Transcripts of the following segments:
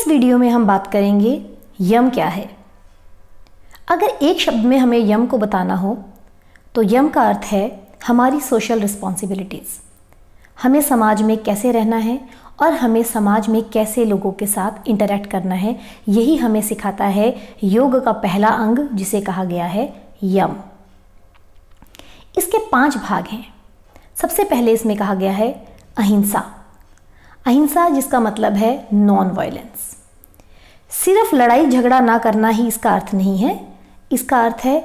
Video में हम बात करेंगे यम क्या है। अगर एक शब्द में हमें यम को बताना हो तो यम का अर्थ है हमारी सोशल रिस्पॉन्सिबिलिटीज़। हमें समाज में कैसे रहना है और हमें समाज में कैसे लोगों के साथ इंटरेक्ट करना है, यही हमें सिखाता है योग का पहला अंग जिसे कहा गया है यम। इसके 5 भाग हैं। सबसे पहले इसमें कहा गया है अहिंसा। अहिंसा जिसका मतलब है नॉन वायलेंस। सिर्फ लड़ाई झगड़ा ना करना ही इसका अर्थ नहीं है। इसका अर्थ है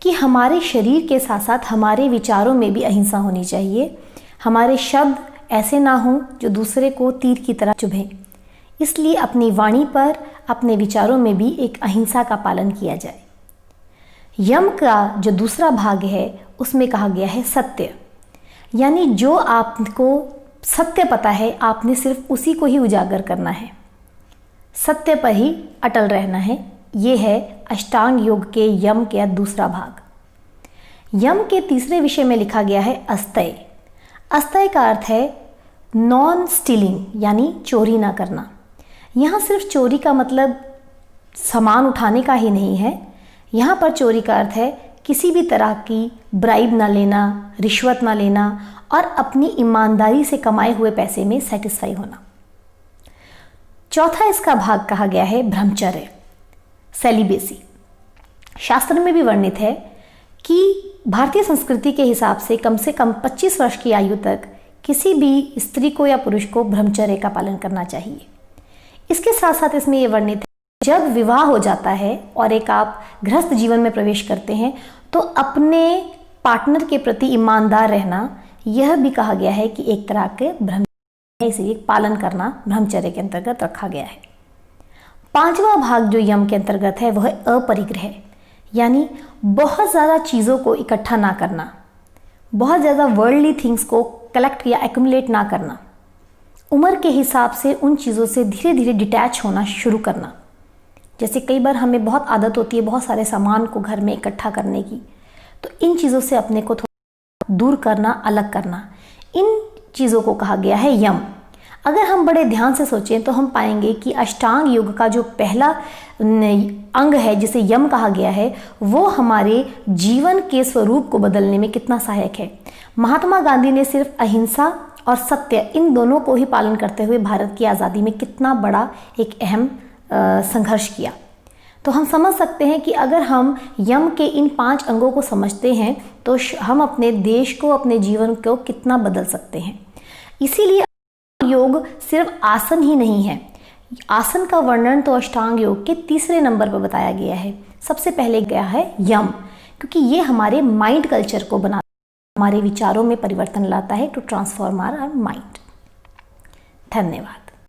कि हमारे शरीर के साथ साथ हमारे विचारों में भी अहिंसा होनी चाहिए। हमारे शब्द ऐसे ना हों जो दूसरे को तीर की तरह चुभें। इसलिए अपनी वाणी पर, अपने विचारों में भी एक अहिंसा का पालन किया जाए। यम का जो दूसरा भाग है उसमें कहा गया है सत्य, यानी जो आपको सत्य पता है आपने सिर्फ उसी को ही उजागर करना है, सत्य पर ही अटल रहना है। ये है अष्टांग योग के यम का दूसरा भाग। यम के तीसरे विषय में लिखा गया है अस्तय। अस्तय का अर्थ है नॉन स्टीलिंग, यानी चोरी ना करना। यहाँ सिर्फ चोरी का मतलब सामान उठाने का ही नहीं है। यहाँ पर चोरी का अर्थ है किसी भी तरह की ब्राइब ना लेना, रिश्वत ना लेना और अपनी ईमानदारी से कमाए हुए पैसे में सेटिस्फाई होना। चौथा इसका भाग कहा गया है ब्रह्मचर्य, सेलिबेसी। शास्त्र में भी वर्णित है कि भारतीय संस्कृति के हिसाब से कम 25 वर्ष की आयु तक किसी भी स्त्री को या पुरुष को ब्रह्मचर्य का पालन करना चाहिए। इसके साथ साथ इसमें यह वर्णित है जब विवाह हो जाता है और एक आप गृहस्थ जीवन में प्रवेश करते हैं तो अपने पार्टनर के प्रति ईमानदार रहना, यह भी कहा गया है कि एक तरह के ब्रह्मचर्य, इसे पालन करना ब्रह्मचर्य के अंतर्गत रखा गया है। 5वां भाग जो यम के अंतर्गत है वह अपरिग्रह, यानी बहुत ज़्यादा चीज़ों को इकट्ठा ना करना, बहुत ज़्यादा वर्ल्डली थिंग्स को कलेक्ट या एक्यूमुलेट ना करना, उम्र के हिसाब से उन चीज़ों से धीरे धीरे डिटैच होना शुरू करना। जैसे कई बार हमें बहुत आदत होती है बहुत सारे सामान को घर में इकट्ठा करने की, तो इन चीज़ों से अपने को थोड़ा दूर करना, अलग करना, इन चीज़ों को कहा गया है यम। अगर हम बड़े ध्यान से सोचें तो हम पाएंगे कि अष्टांग योग का जो पहला अंग है जिसे यम कहा गया है वो हमारे जीवन के स्वरूप को बदलने में कितना सहायक है। महात्मा गांधी ने सिर्फ अहिंसा और सत्य, इन दोनों को ही पालन करते हुए भारत की आज़ादी में कितना बड़ा एक अहम संघर्ष किया। तो हम समझ सकते हैं कि अगर हम यम के इन 5 अंगों को समझते हैं तो हम अपने देश को, अपने जीवन को कितना बदल सकते हैं। इसीलिए योग सिर्फ आसन ही नहीं है। आसन का वर्णन तो अष्टांग योग के 3रे नंबर पर बताया गया है। सबसे पहले गया है यम, क्योंकि ये हमारे माइंड कल्चर को बनाता है, हमारे विचारों में परिवर्तन लाता है, टू ट्रांसफॉर्म आवर माइंड। धन्यवाद।